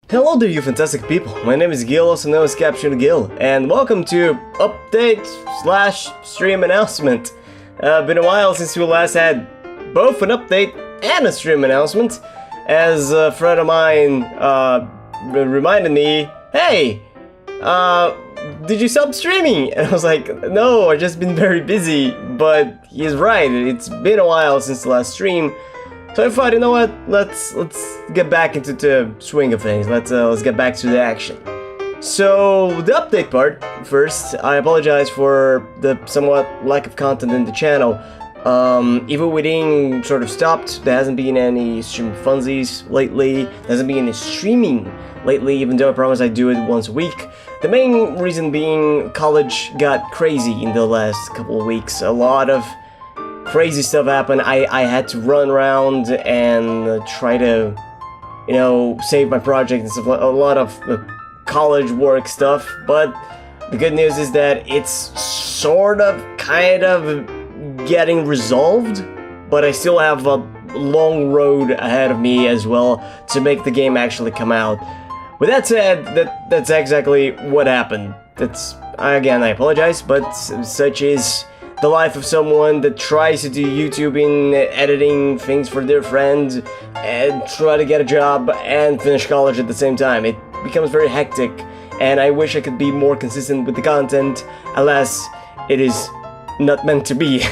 Hello there, you fantastic people. My name is Guil, also known as CappuccinoGuil, and welcome to update/stream announcement. Been a while since we last had both an update and a stream announcement, as a friend of mine reminded me, hey, did you stop streaming? And I was like, no, I've just been very busy, but he's right, it's been a while since the last stream. So I thought, you know what? Let's get back into the swing of things. Let's get back to the action. So the update part first. I apologize for the somewhat lack of content in the channel. Evil Within sort of stopped. There hasn't been any stream funsies lately. There hasn't been any streaming lately, even though I promised I'd do it once a week. The main reason being college got crazy in the last couple of weeks. A lot of crazy stuff happened. I had to run around and try to, you know, save my project and stuff. A lot of college work stuff. But the good news is that it's sort of, kind of getting resolved. But I still have a long road ahead of me as well to make the game actually come out. With that said, that's exactly what happened. Again, I apologize, but such is the life of someone that tries to do YouTubing, editing things for their friends, and try to get a job and finish college at the same time. It becomes very hectic, and I wish I could be more consistent with the content, alas, it is not meant to be.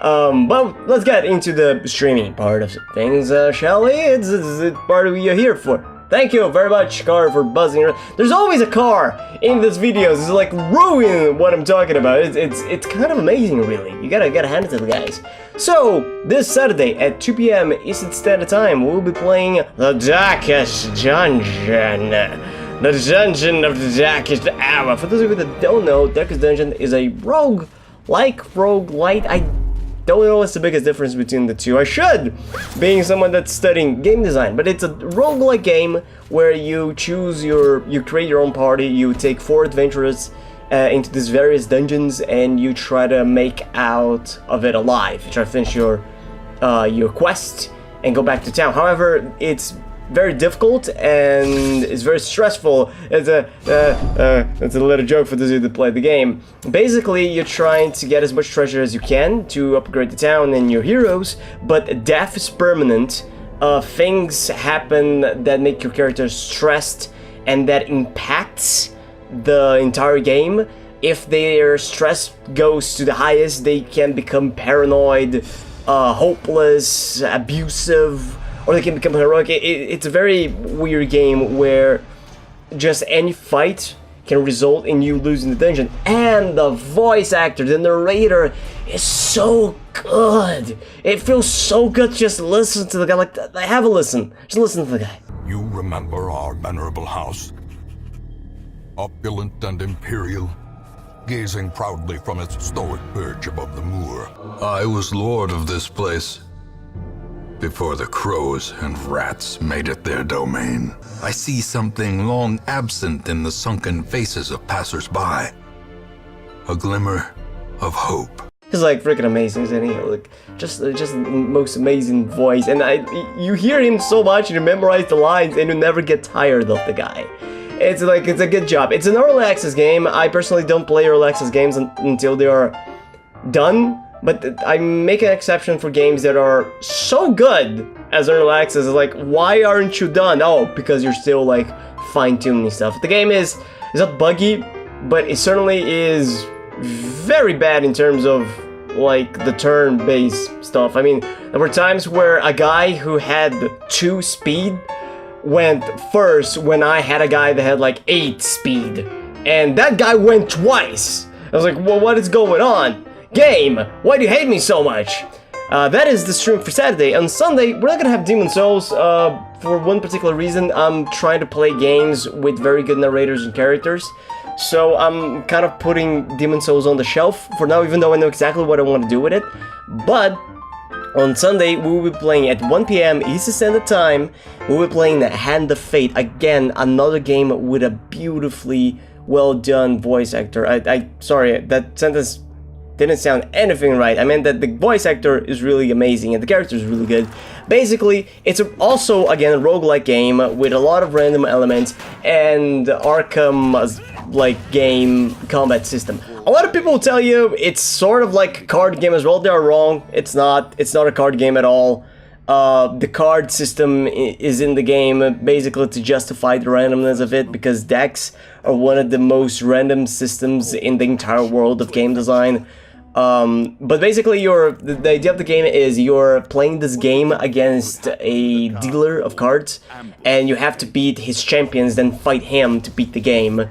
Well, let's get into the streaming part of things, shall we? It's the part we are here for. Thank you very much, car, for buzzing around. There's always a car in these videos. It's like ruining what I'm talking about. It's kind of amazing, really. You gotta hand it to the guys. So this Saturday at 2 PM Eastern Standard Time, we'll be playing the Darkest Dungeon. The Dungeon of the Darkest Hour. For those of you that don't know, Darkest Dungeon is a roguelite. I don't know what's the biggest difference between the two. I should, being someone that's studying game design, but it's a roguelike game where you create your own party, you take 4 adventurers into these various dungeons, and you try to make out of it alive. You try to finish your quest and go back to town. However, it's very difficult and it's very stressful. It's a little joke for those of you that play the game. Basically, you're trying to get as much treasure as you can to upgrade the town and your heroes, but death is permanent. Things happen that make your character stressed and that impacts the entire game. If their stress goes to the highest, they can become paranoid, hopeless, abusive, or they can become heroic. It's a very weird game where just any fight can result in you losing the dungeon. And the voice actor, the narrator, is so good. It feels so good to just listen to the guy. Like, have a listen. Just listen to the guy. You remember our venerable house? Opulent and imperial, gazing proudly from its stoic perch above the moor. I was lord of this place before the crows and rats made it their domain. I see something long absent in the sunken faces of passers-by. A glimmer of hope. He's like freaking amazing, isn't he? Like, just the most amazing voice. And you hear him so much, you memorize the lines, and you never get tired of the guy. It's like, it's a good job. It's an early access game. I personally don't play early access games until they are done. But I make an exception for games that are so good as early access. It's like, why aren't you done? Oh, because you're still like fine-tuning stuff. The game is not buggy, but it certainly is very bad in terms of like the turn-based stuff. I mean, there were times where a guy who had 2 speed went first when I had a guy that had like 8 speed. And that guy went twice. I was like, well, what is going on? Game, why do you hate me so much? That is the stream for Saturday. On Sunday, we're not gonna have Demon Souls for one particular reason. I'm trying to play games with very good narrators and characters. So I'm kind of putting Demon Souls on the shelf for now, even though I know exactly what I want to do with it. But on Sunday, we will be playing at 1 PM Eastern Standard Time. We will be playing the Hand of Fate. Again, another game with a beautifully well done voice actor. Sorry, that sentence didn't sound anything right. I meant that the voice actor is really amazing and the character is really good. Basically, it's also, again, a roguelike game with a lot of random elements and Arkham's like game combat system. A lot of people will tell you it's sort of like a card game as well. They are wrong. It's not a card game at all. The card system is in the game basically to justify the randomness of it, because decks are one of the most random systems in the entire world of game design. But basically the idea of the game is you're playing this game against a dealer of cards, and you have to beat his champions, then fight him to beat the game.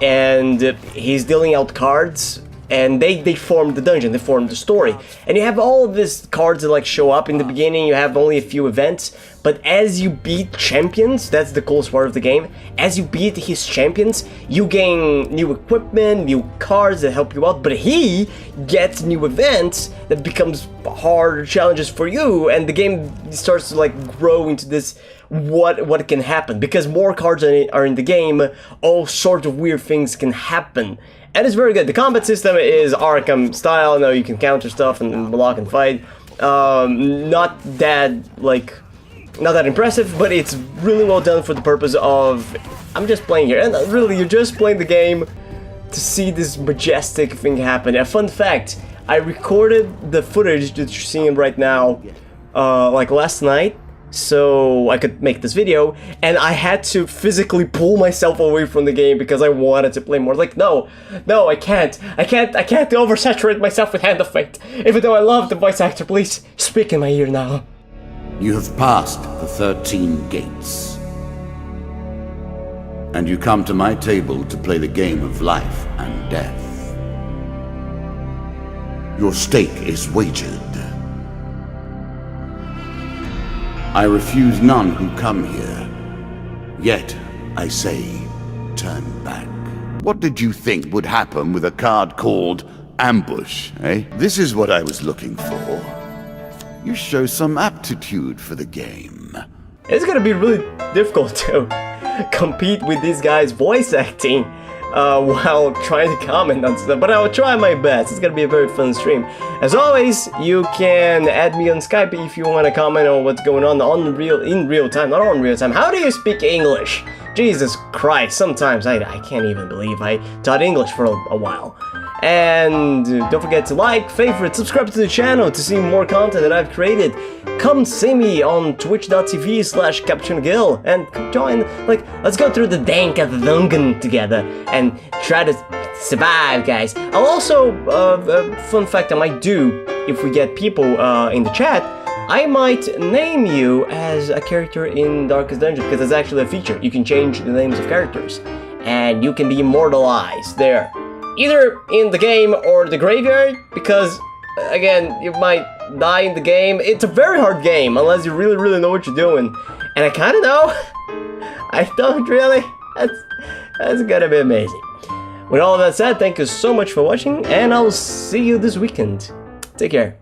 And he's dealing out cards, and they form the dungeon, they form the story. And you have all of these cards that like show up in the beginning. You have only a few events, but as you beat champions, that's the coolest part of the game. As you beat his champions, you gain new equipment, new cards that help you out, but he gets new events that becomes harder challenges for you, and the game starts to like grow into this what can happen, because more cards are in the game, all sorts of weird things can happen. And it's very good. The combat system is Arkham style. Now you can counter stuff and block and fight. Not that impressive, but it's really well done for the purpose of I'm just playing here. And really, you're just playing the game to see this majestic thing happen. A fun fact: I recorded the footage that you're seeing right now, like last night, so I could make this video, and I had to physically pull myself away from the game because I wanted to play more. Like, no, I can't oversaturate myself with Hand of Fate. Even though I love the voice actor, please speak in my ear now. You have passed the 13 gates, and you come to my table to play the game of life and death. Your stake is wagered. I refuse none who come here. Yet, I say, turn back. What did you think would happen with a card called Ambush, eh? This is what I was looking for. You show some aptitude for the game. It's gonna be really difficult to compete with these guys' voice acting while trying to comment on stuff, but I'll try my best. It's gonna be a very fun stream. As always, you can add me on Skype if you want to comment on what's going on in real time, not on real time. How do you speak English? Jesus Christ, sometimes I can't even believe I taught English for a while. And don't forget to like, favorite, subscribe to the channel to see more content that I've created. Come see me on twitch.tv/CappuccinoGuil and join, like, let's go through the dank of the dungeon together and try to survive, guys. I'll also, fun fact I might do, if we get people in the chat, I might name you as a character in Darkest Dungeon, because it's actually a feature. You can change the names of characters, and you can be immortalized there. Either in the game or the graveyard, because, again, you might die in the game. It's a very hard game, unless you really, really know what you're doing. And I kind of know. I don't really. That's gonna be amazing. With all of that said, thank you so much for watching, and I'll see you this weekend. Take care.